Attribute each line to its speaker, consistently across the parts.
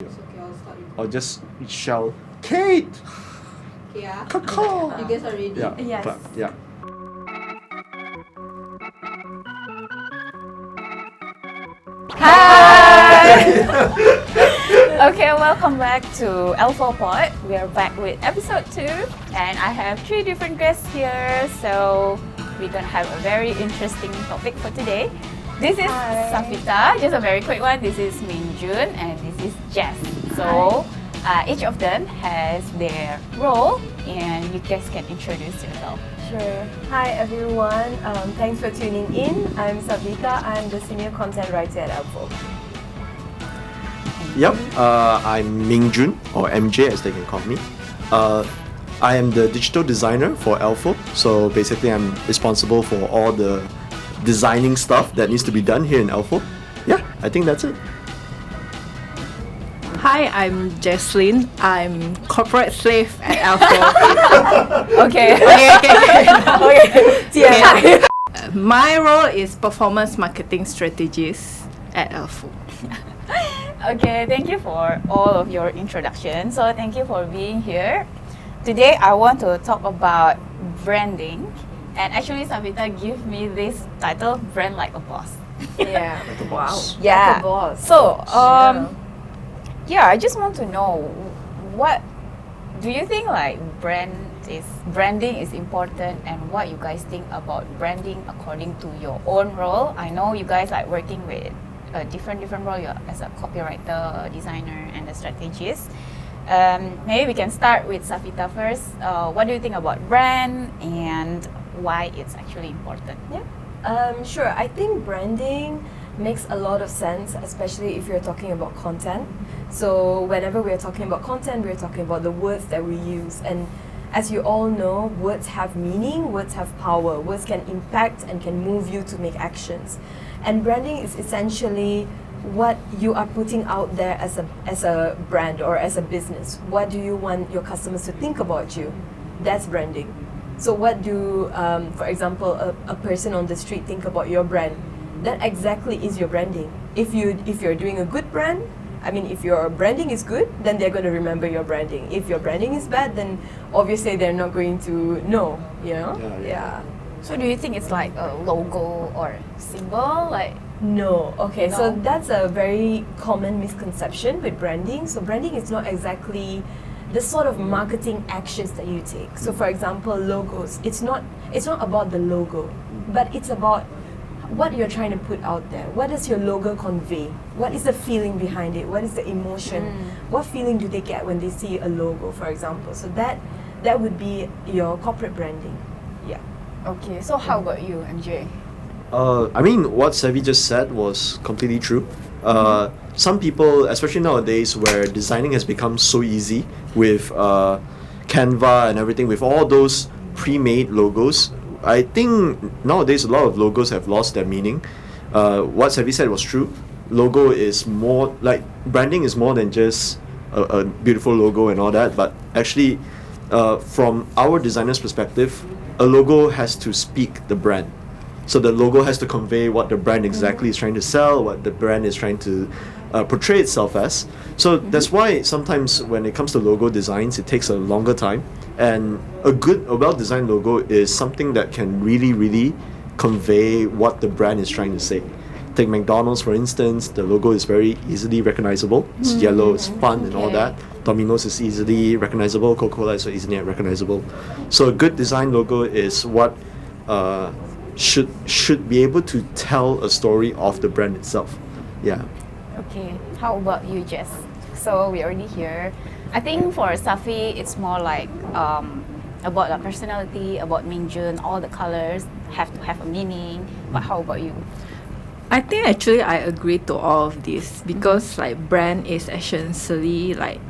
Speaker 1: It's okay, I'll start
Speaker 2: Or just shout, Kate!
Speaker 1: Okay,
Speaker 2: Caw-caw!
Speaker 1: You guys are ready?
Speaker 2: Yeah,
Speaker 3: Yes.
Speaker 2: clap, yeah.
Speaker 3: Hi! Okay, welcome back to elfoPod. We are back with episode 2 and I have 3 different guests here. So we're gonna have a very interesting topic for today. This is Safita, just a very quick one. This is Minjun and this is Jess. So each of them has their role and you guys can introduce yourself.
Speaker 4: Sure. Hi everyone. Thanks for tuning in. I'm Savita. I'm the senior content writer at elfo.
Speaker 2: Yep, I'm Mingjun, or MJ as they can call me. I am the digital designer for elfo, so basically I'm responsible for all the designing stuff that needs to be done here in elfo. Yeah, I think that's it.
Speaker 5: Hi, I'm Jesslyn. I'm corporate slave at elfo.
Speaker 3: Okay.
Speaker 5: Yeah. My role is performance marketing strategist at elfo.
Speaker 3: Okay, thank you for all of your introduction. So thank you for being here. Today I want to talk about branding. And actually Savita gave me this title, Brand Like a Boss.
Speaker 4: Yeah.
Speaker 5: Wow.
Speaker 3: Yeah.
Speaker 4: Like a boss.
Speaker 3: So, I just want to know, what do you think like branding is important, and what you guys think about branding according to your own role? I know you guys like working with a different role. You're as a copywriter, a designer, and a strategist. Maybe we can start with Safita first. What do you think about brand and why it's actually important?
Speaker 4: Sure. I think branding makes a lot of sense, especially if you're talking about content. So whenever we're talking about content, we're talking about the words that we use. And as you all know, words have meaning, words have power. Words can impact and can move you to make actions. And branding is essentially what you are putting out there as a brand or as a business. What do you want your customers to think about you? That's branding. So what do, for example, a person on the street think about your brand? That exactly is your branding. If you're doing a good brand, if your branding is good, then they're going to remember your branding. If your branding is bad, then obviously they're not going to know, you know?
Speaker 2: Yeah.
Speaker 3: So do you think it's like a logo or symbol? Like
Speaker 4: No. Okay, so
Speaker 3: No?
Speaker 4: that's a very common misconception with branding. So branding is not exactly the sort of marketing actions that you take. So for example, logos, it's not about the logo, but it's about what you're trying to put out there. What does your logo convey? What is the feeling behind it? What is the emotion? What feeling do they get when they see a logo, for example? So that would be your corporate branding. Yeah.
Speaker 3: okay. So how about you, MJ?
Speaker 2: What Savi just said was completely true. Some people, especially nowadays where designing has become so easy with Canva and everything, with all those pre-made logos, I think nowadays a lot of logos have lost their meaning. What Savi said was true. Logo is more, like, branding is more than just a beautiful logo and all that, but actually from our designer's perspective, a logo has to speak the brand. So the logo has to convey what the brand exactly is trying to sell, what the brand is trying to portray itself as. So that's why sometimes when it comes to logo designs, it takes a longer time. And a well-designed logo is something that can really convey what the brand is trying to say. Take McDonald's, for instance. The logo is very easily recognizable. It's yellow, it's fun and all that. Domino's is easily recognizable. Coca-Cola is easily recognizable. So a good design logo is what should be able to tell a story of the brand itself. Yeah.
Speaker 3: Okay, how about you, Jess? So we already here. I think for Safi, it's more like about the personality, about Minjun, all the colors have to have a meaning. But how about you?
Speaker 5: I think actually I agree to all of this because like brand is essentially like,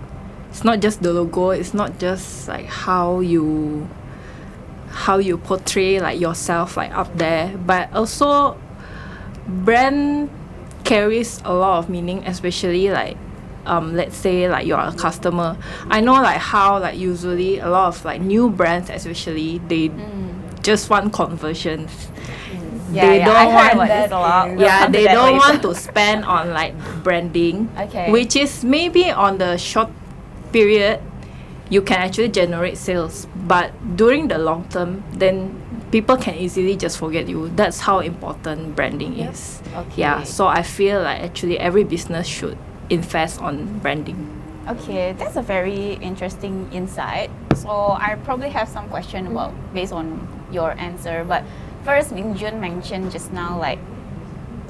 Speaker 5: it's not just the logo, it's not just like how you portray like yourself like up there, but also brand carries a lot of meaning, especially like let's say like you're a customer. I know like how like usually a lot of like new brands especially they just want conversions. they
Speaker 3: I
Speaker 5: don't
Speaker 3: heard
Speaker 5: want
Speaker 3: about this a lot. We'll
Speaker 5: yeah,
Speaker 3: come to
Speaker 5: they
Speaker 3: that
Speaker 5: don't
Speaker 3: later.
Speaker 5: want to spend on like branding,
Speaker 3: Okay.
Speaker 5: which is maybe on the short period you can actually generate sales, but during the long term, then people can easily just forget you. That's how important branding is.
Speaker 3: Okay.
Speaker 5: Yeah, so I feel like actually every business should invest on branding.
Speaker 3: Okay, that's a very interesting insight. So I probably have some question about based on your answer. But first, Mingjun mentioned just now like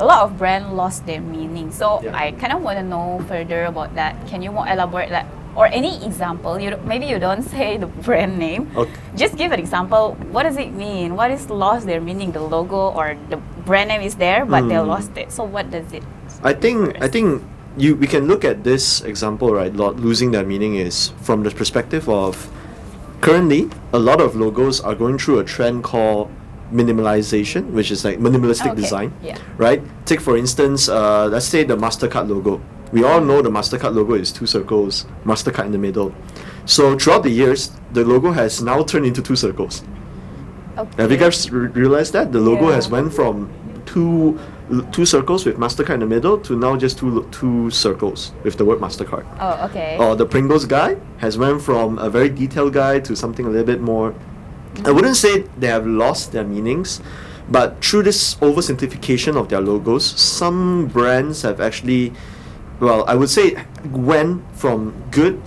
Speaker 3: a lot of brand lost their meaning. So
Speaker 2: Yeah.
Speaker 3: I kind of want to know further about that. Can you more elaborate that? Or any example? Maybe you don't say the brand name.
Speaker 2: Okay.
Speaker 3: Just give an example. What does it mean? What is lost their meaning? The logo or the brand name is there, but they lost it. So what does it?
Speaker 2: I think we can look at this example, right? Losing their meaning is from the perspective of currently a lot of logos are going through a trend called minimalization, which is like minimalistic
Speaker 3: Okay,
Speaker 2: design,
Speaker 3: yeah.
Speaker 2: right? Take for instance, let's say the MasterCard logo. We all know the MasterCard logo is 2 circles, MasterCard in the middle. So throughout the years, the logo has now turned into 2 circles.
Speaker 3: Okay.
Speaker 2: Have you guys realized that the logo
Speaker 4: Yeah.
Speaker 2: has went from two circles with MasterCard in the middle to now just two circles with the word MasterCard?
Speaker 3: Oh, okay.
Speaker 2: Or the Pringles guy has went from a very detailed guy to something a little bit more. I wouldn't say they have lost their meanings, but through this oversimplification of their logos, some brands have actually, well, I would say went from good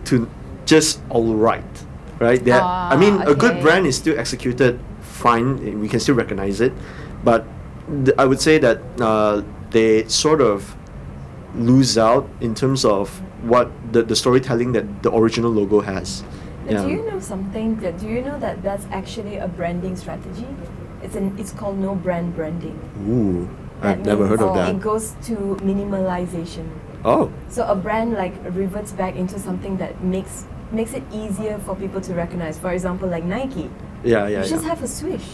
Speaker 2: to just alright, right? I mean, a good
Speaker 3: okay.
Speaker 2: brand is still executed fine, we can still recognize it, but I would say that they sort of lose out in terms of what the storytelling that the original logo has.
Speaker 4: But do you know something? Do you know that that's actually a branding strategy? It's called no brand branding.
Speaker 2: Ooh, I've
Speaker 4: That
Speaker 2: never heard of
Speaker 4: means
Speaker 2: that.
Speaker 4: It goes to minimalization.
Speaker 2: Oh,
Speaker 4: So a brand like reverts back into something that makes it easier for people to recognize. For example, like Nike.
Speaker 2: yeah.
Speaker 4: You just have a swoosh,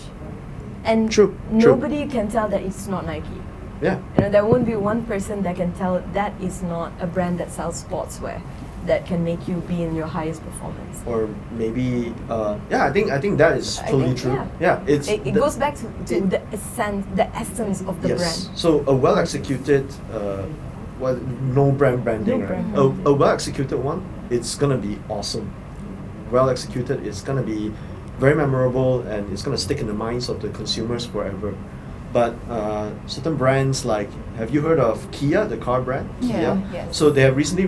Speaker 4: and
Speaker 2: True.
Speaker 4: nobody can tell that it's not Nike.
Speaker 2: Yeah.
Speaker 4: There won't be one person that can tell that is not a brand that sells sportswear that can make you be in your highest performance.
Speaker 2: Or maybe, I think that is
Speaker 4: I
Speaker 2: totally
Speaker 4: think,
Speaker 2: true.
Speaker 4: yeah.
Speaker 2: It's
Speaker 4: It goes back to the essence of the
Speaker 2: yes.
Speaker 4: brand.
Speaker 2: So a well executed, no branding.
Speaker 4: No brand
Speaker 2: Right? A well executed one, it's gonna be awesome. Well executed, it's gonna be very memorable and it's gonna stick in the minds of the consumers forever. But certain brands like, have you heard of Kia, the car brand?
Speaker 3: Yeah,
Speaker 2: Kia?
Speaker 3: yes.
Speaker 2: So they have recently,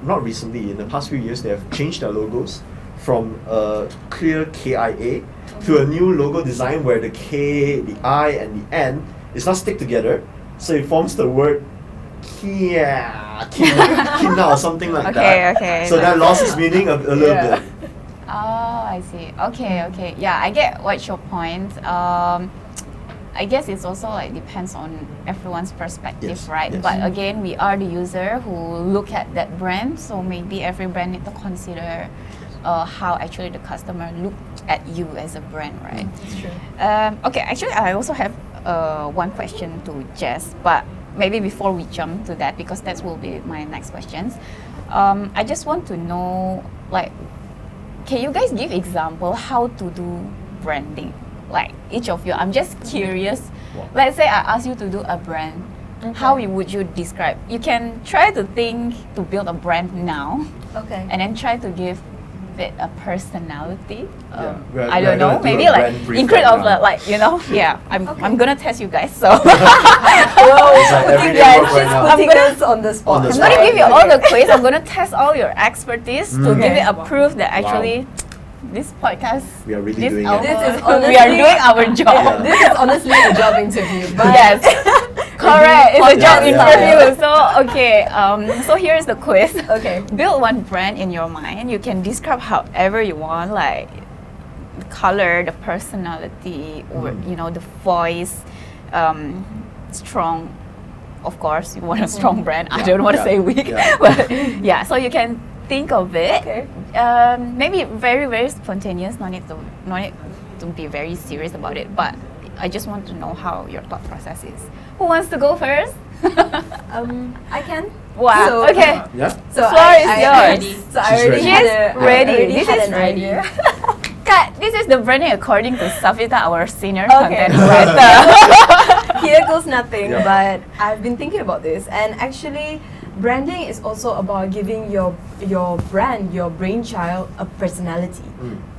Speaker 2: not recently, in the past few years, they have changed their logos from a clear KIA to a new logo design where the K, the I, and the N is not stick together. So it forms the word Kina or something like that.
Speaker 3: Okay.
Speaker 2: So that lost its meaning a little
Speaker 4: Yeah.
Speaker 2: bit.
Speaker 3: Oh, I see. Okay. Yeah, I get what's your point. I guess it's also like depends on everyone's perspective,
Speaker 2: Yes,
Speaker 3: right?
Speaker 2: yes.
Speaker 3: But again, we are the user who look at that brand, so maybe every brand need to consider how actually the customer look at you as a brand, right?
Speaker 4: That's true.
Speaker 3: Okay, actually, I also have one question to Jess, but maybe before we jump to that, because that will be my next questions. I just want to know, like, can you guys give example how to do branding? Like each of you, I'm just curious.
Speaker 2: Wow.
Speaker 3: Let's say I ask you to do a brand, how would you describe? You can try to think to build a brand now,
Speaker 4: Okay.
Speaker 3: and then try to give it a personality.
Speaker 2: We're
Speaker 3: I don't know.
Speaker 2: gonna do
Speaker 3: Maybe
Speaker 2: a
Speaker 3: like
Speaker 2: brand brief
Speaker 3: include
Speaker 2: right
Speaker 3: of
Speaker 2: now.
Speaker 3: like yeah. I'm gonna test you guys. So
Speaker 2: It's like everyday
Speaker 3: Yeah,
Speaker 2: work right
Speaker 3: she's
Speaker 2: now.
Speaker 4: Putting us on the spot.
Speaker 2: On the
Speaker 3: I'm
Speaker 2: spot.
Speaker 3: gonna give you all the quiz. I'm gonna test all your expertise to give it a
Speaker 4: Okay.
Speaker 3: proof that actually this podcast.
Speaker 2: We are really
Speaker 3: this
Speaker 2: doing
Speaker 3: our-
Speaker 2: it.
Speaker 4: This is
Speaker 3: we are
Speaker 4: honestly-
Speaker 3: doing our job.
Speaker 2: Yeah.
Speaker 4: This is honestly a job interview. But
Speaker 3: Yes, correct. It's a job
Speaker 2: Yeah.
Speaker 3: interview. So okay. So here's the quiz.
Speaker 4: Okay.
Speaker 3: Build one brand in your mind. You can describe however you want, like the color, the personality, or the voice. Strong, of course. You want a strong brand. I don't want to
Speaker 2: Yeah.
Speaker 3: say weak,
Speaker 2: Yeah.
Speaker 3: but yeah. So you can think of it.
Speaker 4: Okay.
Speaker 3: Maybe very very spontaneous. No need to be very serious about it. But I just want to know how your thought process is. Who wants to go first?
Speaker 4: I can.
Speaker 3: Wow.
Speaker 4: So-
Speaker 3: Okay.
Speaker 2: Yeah?
Speaker 4: So
Speaker 3: Floor is yours.
Speaker 4: So I
Speaker 2: She's
Speaker 4: already
Speaker 2: ready.
Speaker 4: had
Speaker 3: She's
Speaker 4: a, I
Speaker 3: ready.
Speaker 4: already
Speaker 3: This
Speaker 4: had
Speaker 3: is
Speaker 4: an
Speaker 3: ready.
Speaker 4: idea.
Speaker 3: Kat, this is the branding according to Safita, our senior
Speaker 4: Okay.
Speaker 3: content writer.
Speaker 4: Here goes nothing,
Speaker 2: Yeah.
Speaker 4: but I've been thinking about this, and actually, branding is also about giving your brand, your brainchild, a personality,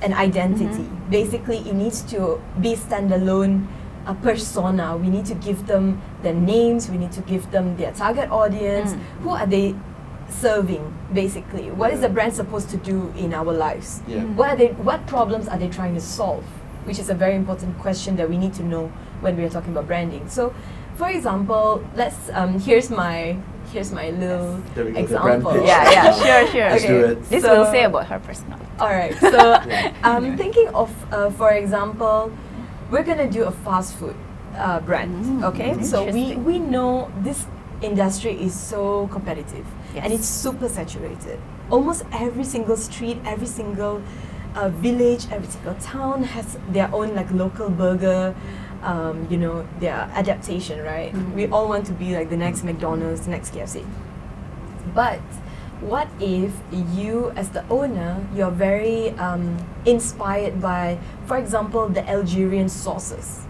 Speaker 4: an identity. Basically, it needs to be standalone, a persona. We need to give them their names. We need to give them their target audience. Who are they serving? Basically, what is the brand supposed to do in our lives?
Speaker 2: Yeah.
Speaker 4: What problems are they trying to solve? Which is a very important question that we need to know when we are talking about branding. So, for example, let's here's my little
Speaker 2: There we go, the brand
Speaker 4: example.
Speaker 2: pitch.
Speaker 3: Yeah, sure.
Speaker 2: Let's do it.
Speaker 3: This
Speaker 4: So-
Speaker 3: will say about her personality.
Speaker 4: All right. So I'm thinking of, for example, we're gonna do a fast food brand. Okay. So
Speaker 3: Interesting.
Speaker 4: we know this industry is so competitive and
Speaker 3: Yes.
Speaker 4: it's super saturated. Almost every single street, every single village, every single town has their own like local burger. Their adaptation, right? We all want to be like the next McDonald's, the next KFC. But what if you, as the owner, you're very inspired by, for example, the Algerian sauces?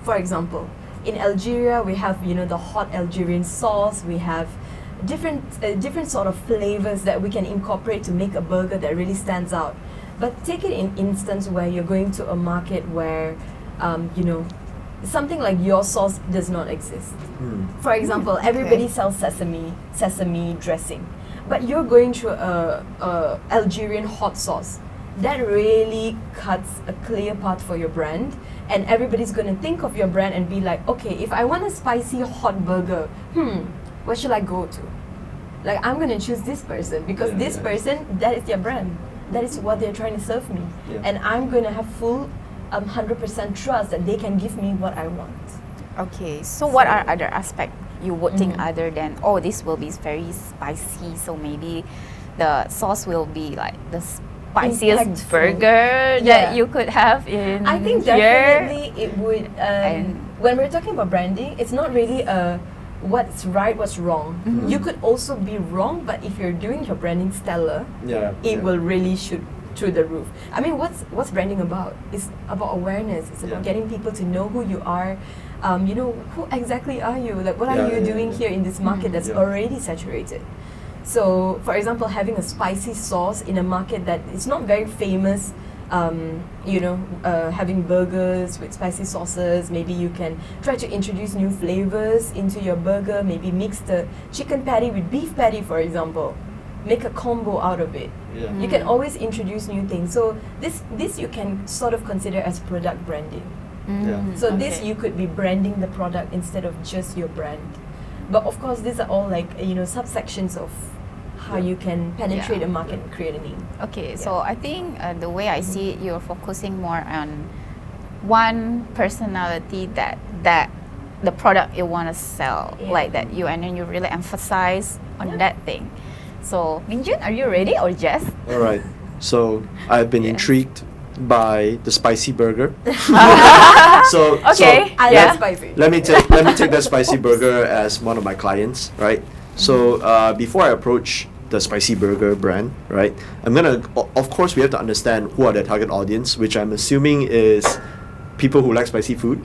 Speaker 4: For example, in Algeria, we have the hot Algerian sauce. We have different sort of flavors that we can incorporate to make a burger that really stands out. But take it in instance where you're going to a market where, something like your sauce does not exist. For example, everybody sells sesame dressing, but you're going through a Algerian hot sauce. That really cuts a clear path for your brand, and everybody's going to think of your brand and be like, okay, if I want a spicy hot burger, where should I go to? Like, I'm going to choose this person because this person, that is their brand. That is what they're trying to serve me.
Speaker 2: Yeah.
Speaker 4: And I'm going to have full 100% trust that they can give me what I want.
Speaker 3: Okay, so what are other aspects you would think other than, this will be very spicy, so maybe the sauce will be like the spiciest
Speaker 4: Impactful.
Speaker 3: burger
Speaker 4: Yeah.
Speaker 3: that you could have in
Speaker 4: I think
Speaker 3: here?
Speaker 4: definitely it would.
Speaker 3: And-
Speaker 4: When we're talking about branding, it's not really what's right, what's wrong. You could also be wrong, but if you're doing your branding stellar, it will really shoot through the roof. I mean, what's branding about? It's about awareness. It's about getting people to know who you are. Who exactly are you? Like, what are you doing here in this market that's already saturated? So, for example, having a spicy sauce in a market that is not very famous, having burgers with spicy sauces. Maybe you can try to introduce new flavors into your burger. Maybe mix the chicken patty with beef patty, for example. Make a combo out of it. You can always introduce new things. So this you can sort of consider as product branding. So this you could be branding the product instead of just your brand. But of course, these are all like subsections of how you can penetrate a market and create a name.
Speaker 3: Okay, so I think the way I see it, you're focusing more on one personality that the product you want to sell, like that and then you really emphasize on that thing. So, Minjun, are you ready or Jess?
Speaker 2: All right. So I've been intrigued by the spicy burger. so
Speaker 3: Okay.
Speaker 4: I
Speaker 3: Yeah.
Speaker 4: love spicy.
Speaker 2: let me take that spicy burger as one of my clients, right? So before I approach the spicy burger brand, right, of course we have to understand who are their target audience, which I'm assuming is people who like spicy food.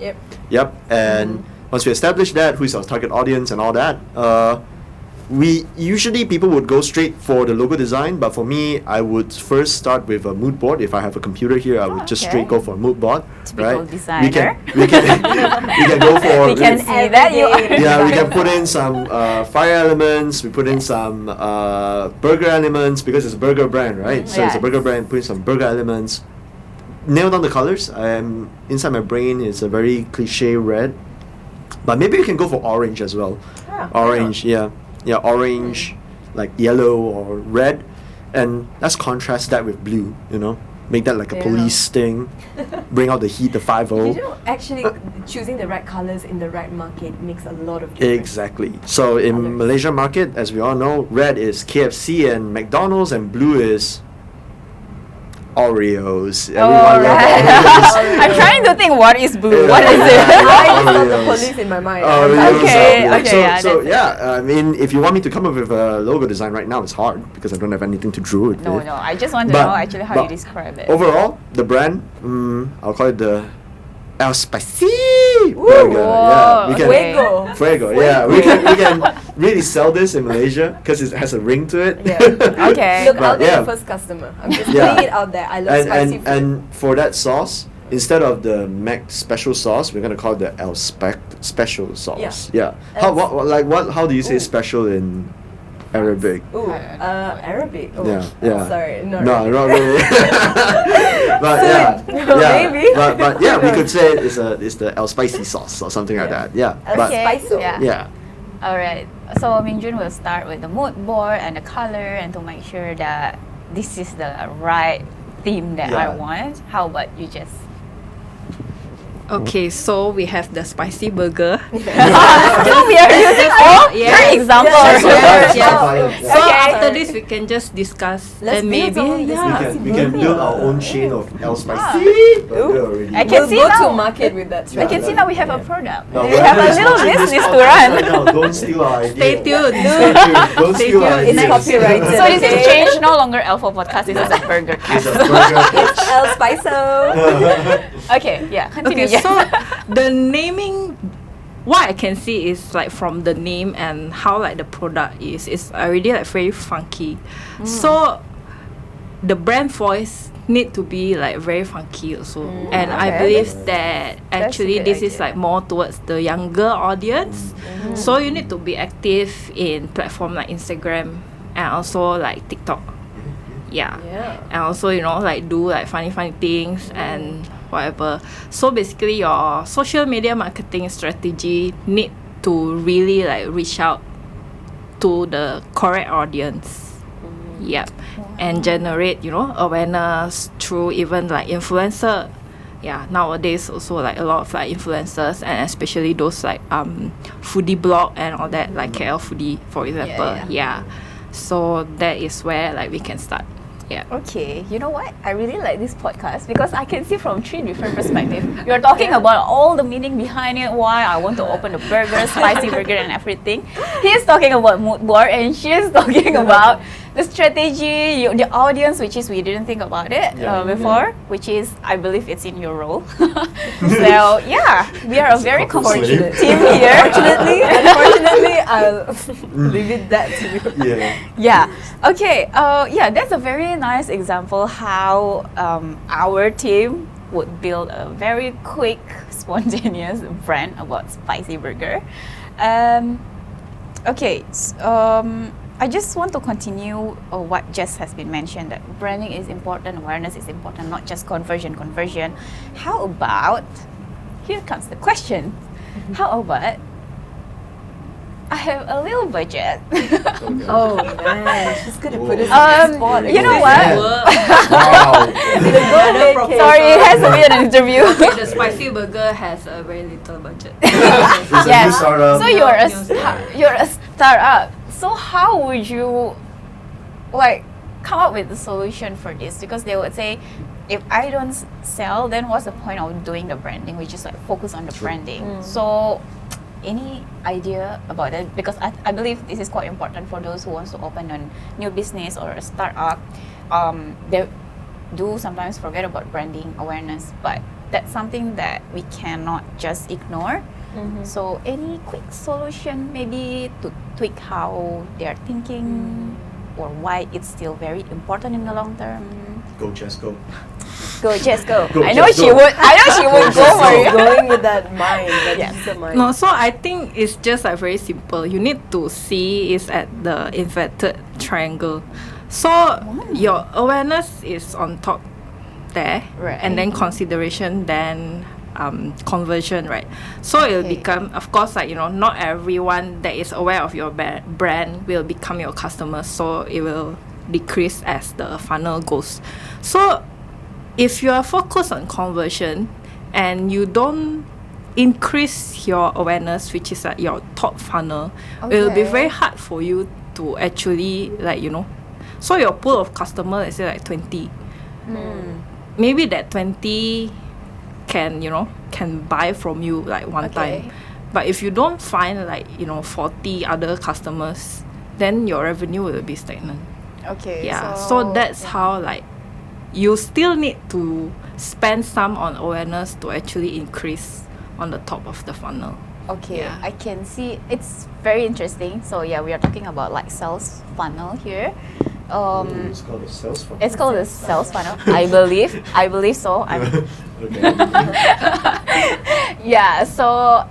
Speaker 4: Yep.
Speaker 2: And once we establish that, who is our target audience and all that, people would go straight for the logo design, but for me, I would first start with a mood board. If I have a computer here, I would just straight go for a mood board.
Speaker 3: Typical
Speaker 2: right?
Speaker 3: designer.
Speaker 2: We can go for.
Speaker 3: We can see that you are.
Speaker 2: Yeah, we can put in some fire elements. We put in some burger elements because it's a burger brand, right? So it's a burger brand. Put in some burger elements. Nail down the colors. Inside my brain is a very cliche red, but maybe we can go for orange as well. Orange, orange, like yellow or red, and let's contrast that with blue. Make that like a police sting. Bring out the heat, the 5-0.
Speaker 4: Actually, choosing the right colors in the right market makes a lot of difference.
Speaker 2: Exactly. So in Malaysia market, as we all know, red is KFC and McDonald's, and blue is Oreos.
Speaker 3: Oh,
Speaker 2: Everyone loves Oreos.
Speaker 3: I'm trying to think what is boo.
Speaker 2: Yeah.
Speaker 3: What is it?
Speaker 4: I just saw the
Speaker 2: Oreos.
Speaker 4: police in my mind.
Speaker 2: Oreos,
Speaker 3: Okay,
Speaker 2: Oreos.
Speaker 3: okay, yeah,
Speaker 2: So
Speaker 3: that's
Speaker 2: yeah, I mean, if you want me to come up with a logo design right now, it's hard because I don't have anything to draw it
Speaker 3: No,
Speaker 2: with.
Speaker 3: no. I just want to
Speaker 2: But-
Speaker 3: know actually how you
Speaker 2: but
Speaker 3: describe it.
Speaker 2: Overall, the brand, I'll call it the El Spicy Burger. Yeah, we can.
Speaker 4: Fuego.
Speaker 2: Fuego. Yeah, we can really sell this in Malaysia because it has a ring to it.
Speaker 4: Yeah.
Speaker 3: Okay.
Speaker 4: Look,
Speaker 2: But
Speaker 4: I'll be
Speaker 2: yeah.
Speaker 4: the first customer. I'm just
Speaker 2: Yeah.
Speaker 4: putting it out there. I love
Speaker 2: and,
Speaker 4: spicy
Speaker 2: and,
Speaker 4: food.
Speaker 2: and for that sauce, instead of the Mac special sauce, we're gonna call it the El Special sauce. Yeah. How how do you say
Speaker 4: Ooh.
Speaker 2: special in Arabic?
Speaker 4: Ooh, Arabic. Oh,
Speaker 2: Yeah,
Speaker 4: oh,
Speaker 2: yeah.
Speaker 4: sorry,
Speaker 2: No,
Speaker 4: not
Speaker 2: not
Speaker 4: really.
Speaker 2: really. But yeah, yeah.
Speaker 4: Maybe.
Speaker 2: But yeah, we could say it's the El Spicy sauce or something like
Speaker 4: Yeah.
Speaker 2: that. Yeah.
Speaker 4: El
Speaker 2: But
Speaker 4: Spice.
Speaker 3: Yeah.
Speaker 2: yeah.
Speaker 3: All right. So Minjun will start with the mood board and the color, and to make sure that this is the right theme that I
Speaker 2: Yeah.
Speaker 3: want. How about you just?
Speaker 5: Okay, so we have the spicy burger.
Speaker 3: So we are using all
Speaker 5: Yeah.
Speaker 3: your examples.
Speaker 4: Yeah,
Speaker 5: Yes, yes.
Speaker 2: Yeah.
Speaker 5: So
Speaker 3: Okay.
Speaker 5: after this, we can just discuss
Speaker 4: Let's
Speaker 5: and
Speaker 4: build
Speaker 5: maybe
Speaker 4: on this
Speaker 2: We can build our own chain of El Spicy burger already.
Speaker 3: I can
Speaker 4: We'll
Speaker 3: see
Speaker 4: go
Speaker 3: now.
Speaker 4: to market with that
Speaker 3: I
Speaker 4: strategy.
Speaker 3: can see now we have a product.
Speaker 2: Now,
Speaker 3: We have a
Speaker 2: whoever is
Speaker 3: little
Speaker 2: watching this
Speaker 3: business to
Speaker 2: podcast
Speaker 3: run.
Speaker 2: right now, don't steal our idea.
Speaker 5: stay tuned.
Speaker 2: Stay tuned. Don't
Speaker 5: Stay
Speaker 2: steal our
Speaker 5: tuned.
Speaker 2: ideas.
Speaker 4: It's copyrighted.
Speaker 3: So this is
Speaker 4: Okay.
Speaker 3: changed. No longer elfo podcast. This is a burger
Speaker 2: It's
Speaker 3: cast.
Speaker 2: a burger.
Speaker 4: El Spiso.
Speaker 3: Okay. Yeah. Continue.
Speaker 5: Okay,
Speaker 3: yes.
Speaker 5: so the naming, what I can see is like from the name and how like the product is already like very funky. So the brand voice need to be like very funky also. And I
Speaker 3: okay.
Speaker 5: believe that
Speaker 3: That's a
Speaker 5: actually
Speaker 3: good
Speaker 5: this is
Speaker 3: idea.
Speaker 5: like more towards the younger audience. So you need to be active in platform like Instagram and also like TikTok. Yeah.
Speaker 4: Yeah.
Speaker 5: And also, you know, like do like funny things and whatever. So basically your social media marketing strategy need to really like reach out to the correct audience. Yep. And generate, you know, awareness through even like influencer. Yeah, nowadays also like a lot of like influencers and especially those like foodie blog and all that, like KL foodie for example. Yeah. So that is where like we can start. Yeah.
Speaker 3: Okay, you know what? I really like this podcast because I can see from 3 different perspectives. You're talking about all the meaning behind it, why I want to open the burger, spicy burger and everything. He's talking about mood board and she's talking about the strategy, the audience, which is we didn't think about it before, which is, I believe it's in your role. So yeah, we are a very complete team here.
Speaker 4: Unfortunately, I'll leave it that to you.
Speaker 2: Yeah.
Speaker 3: Yeah. Okay. Yeah, that's a very nice example how our team would build a very quick, spontaneous brand about spicy burger. Okay. I just want to continue what Jess has been mentioned, that branding is important, awareness is important, not just conversion. How about, here comes the question, how about I have a little budget.
Speaker 4: Oh man, she's gonna put us
Speaker 3: Um,
Speaker 4: on the spot.
Speaker 3: you know
Speaker 4: again.
Speaker 3: what?
Speaker 2: Wow.
Speaker 4: Go make it.
Speaker 3: Sorry, it has to be an interview.
Speaker 5: Okay, the spicy burger has a very little budget.
Speaker 2: It's a new
Speaker 3: Yes.
Speaker 2: startup.
Speaker 3: So you're a startup. So how would you like come up with a solution for this? Because they would say, if I don't sell, then what's the point of doing the branding? We just like focus on the branding. So any idea about it? Because I believe this is quite important for those who wants to open a new business or a startup. They do sometimes forget about branding awareness, but that's something that we cannot just ignore. So any quick solution maybe to tweak how they're thinking or why it's still very important in the long term?
Speaker 2: Go, Jess, go.
Speaker 3: Go, Jess, go.
Speaker 2: Go,
Speaker 3: I know
Speaker 2: Jess,
Speaker 3: she
Speaker 2: go.
Speaker 3: would. I know she would go for
Speaker 4: She's
Speaker 3: it.
Speaker 4: going with that mind. That
Speaker 3: Yes.
Speaker 4: is the mind.
Speaker 5: No, so I think it's just like very simple. You need to see is at the inverted triangle. So your awareness is on top there,
Speaker 3: Right.
Speaker 5: and then consideration, then conversion, right? So it'll
Speaker 3: Okay.
Speaker 5: become, of course, like, you know, not everyone that is aware of your brand will become your customer. So it will decrease as the funnel goes. So if you are focused on conversion and you don't increase your awareness, which is like your top funnel, it will be
Speaker 3: Okay.
Speaker 5: very hard for you to actually, like, you know, so your pool of customer, let's say like 20, maybe that 20 can buy from you like one
Speaker 3: Okay.
Speaker 5: time. But if you don't find 40 other customers, then your revenue will be stagnant.
Speaker 3: Okay.
Speaker 5: Yeah. So that's how you still need to spend some on awareness to actually increase on the top of the funnel.
Speaker 3: Okay,
Speaker 5: Yeah.
Speaker 3: I can see it's very interesting. So yeah, we are talking about sales funnel here.
Speaker 2: It's called a sales funnel.
Speaker 3: It's called a sales funnel. I believe so.
Speaker 2: Okay.
Speaker 3: Yeah. So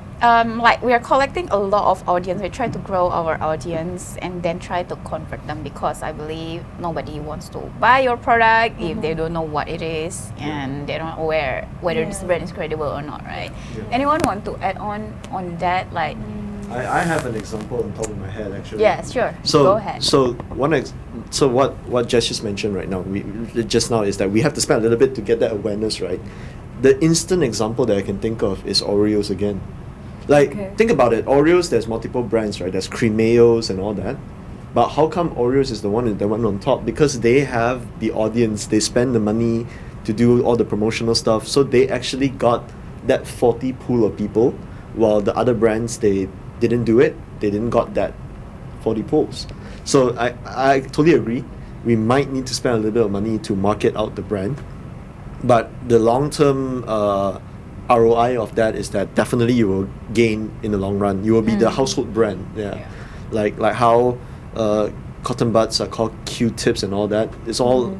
Speaker 3: we are collecting a lot of audience. We try to grow our audience and then try to convert them, because I believe nobody wants to buy your product if they don't know what it is and they're not aware whether this brand is credible or not, right?
Speaker 2: Yeah.
Speaker 3: Anyone want to add on that?
Speaker 2: I have an example on top of my head actually.
Speaker 3: Yeah, sure.
Speaker 2: So
Speaker 3: Go ahead.
Speaker 2: So what Jess just mentioned right now, just now is that we have to spend a little bit to get that awareness, right? The instant example that I can think of is Oreos again. Think about it. Oreos, there's multiple brands, right? There's Cremeos and all that. But how come Oreos is the one on top? Because they have the audience. They spend the money to do all the promotional stuff. So they actually got that 40 pool of people, while the other brands, they didn't do it. They didn't got that 40 pools. So I totally agree. We might need to spend a little bit of money to market out the brand. But the long-term ROI of that is that definitely you will gain in the long run. You will be the household brand. Yeah. Like how cotton buds are called Q-tips and all that. It's all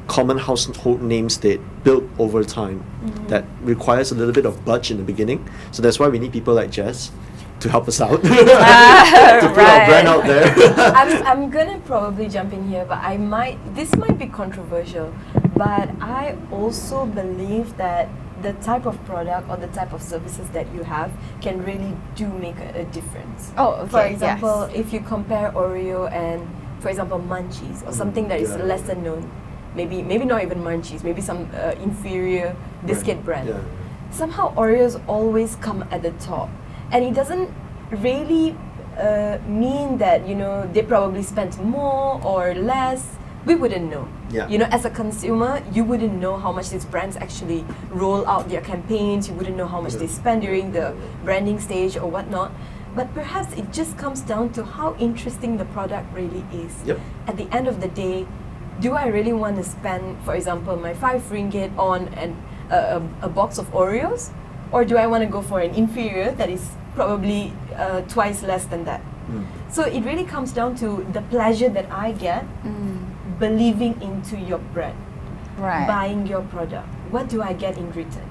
Speaker 2: common household names they built over time that requires a little bit of budge in the beginning. So that's why we need people like Jess to help us out to put our brand out there.
Speaker 4: I'm gonna probably jump in here, but this might be controversial, but I also believe that the type of product or the type of services that you have can really do make a difference.
Speaker 3: Oh, okay.
Speaker 4: For example, if you compare Oreo and, for example, Munchies or something that is lesser known, maybe not even Munchies, maybe some inferior biscuit brand.
Speaker 2: Yeah.
Speaker 4: Somehow Oreos always come at the top, and it doesn't really mean that they probably spent more or less. We wouldn't know.
Speaker 2: Yeah.
Speaker 4: As a consumer, you wouldn't know how much these brands actually roll out their campaigns. You wouldn't know how much they spend during the branding stage or whatnot. But perhaps it just comes down to how interesting the product really is.
Speaker 2: Yep.
Speaker 4: At the end of the day, do I really want to spend, for example, my 5 ringgit on a box of Oreos? Or do I want to go for an inferior that is probably twice less than that? So it really comes down to the pleasure that I get believing into your brand, buying your product. What do I get in return?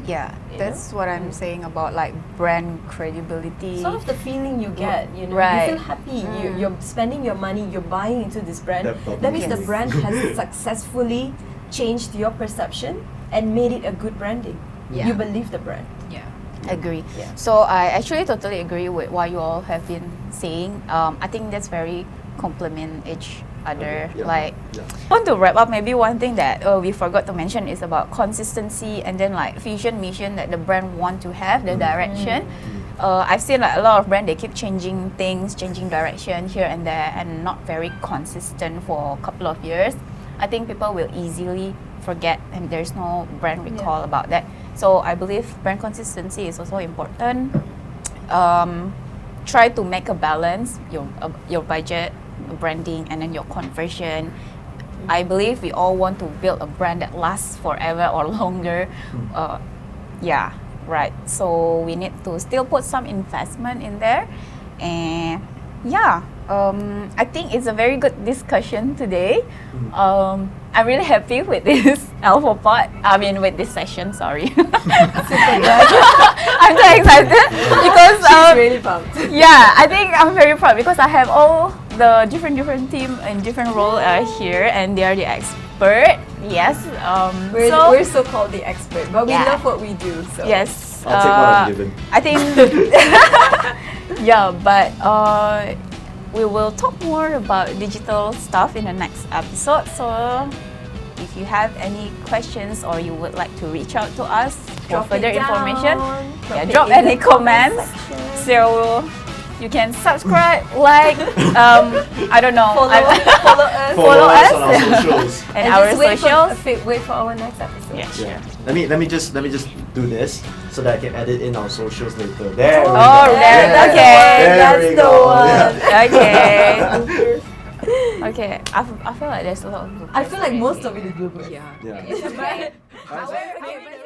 Speaker 3: Yeah, that's what I'm saying about brand credibility.
Speaker 4: Sort of the feeling you get,
Speaker 3: Right.
Speaker 4: you feel happy. You're spending your money, you're buying into this brand. That means the
Speaker 3: Yes.
Speaker 4: brand has successfully changed your perception and made it a good branding.
Speaker 3: Yeah.
Speaker 4: You believe the brand.
Speaker 5: Yeah.
Speaker 3: Agree.
Speaker 4: Yeah.
Speaker 3: So I actually totally agree with what you all have been saying. I think that's very complement each other.
Speaker 2: Yeah.
Speaker 3: I want to wrap up. Maybe one thing that we forgot to mention is about consistency and then vision, mission that the brand want to have, the direction. I've seen a lot of brands, they keep changing things, changing direction here and there, and not very consistent for a couple of years. I think people will easily forget, and there's no brand recall about that. So I believe brand consistency is also important. Try to make a balance, your budget, branding, and then your conversion. I believe we all want to build a brand that lasts forever or longer. So we need to still put some investment in there. And I think it's a very good discussion today. I'm really happy with this elfoPod. With this session, sorry. I'm so excited because
Speaker 4: She's really pumped.
Speaker 3: I think I'm very proud because I have all the different team and different role here, and they are the expert. Yes.
Speaker 4: We're so called the expert, but we love what we do. So.
Speaker 3: Yes.
Speaker 2: I'll take what I'm given.
Speaker 3: I think. But we will talk more about digital stuff in the next episode. So if you have any questions or you would like to reach out to us for
Speaker 4: Drop
Speaker 3: further
Speaker 4: it down.
Speaker 3: information,
Speaker 4: Drop it
Speaker 3: drop
Speaker 4: in
Speaker 3: any
Speaker 4: the comment
Speaker 3: comments.
Speaker 4: section.
Speaker 3: So You can subscribe, like, I don't know,
Speaker 4: Follow us.
Speaker 3: Follow us.
Speaker 2: on our socials.
Speaker 3: and our
Speaker 4: just wait
Speaker 3: socials.
Speaker 4: wait for our next episode.
Speaker 3: Yeah, sure.
Speaker 2: Yeah. Let me just do this so that I can edit in our socials later. There we
Speaker 3: Oh,
Speaker 2: go.
Speaker 3: there,
Speaker 2: Yeah.
Speaker 3: okay.
Speaker 2: There
Speaker 4: That's
Speaker 2: we
Speaker 4: the
Speaker 2: go.
Speaker 4: one.
Speaker 2: Yeah.
Speaker 3: Okay. Okay, I feel like there's a lot of
Speaker 4: I feel like most of it is blooper.
Speaker 5: Yeah.
Speaker 2: Yeah.
Speaker 4: But
Speaker 2: Alright, so-
Speaker 4: okay, but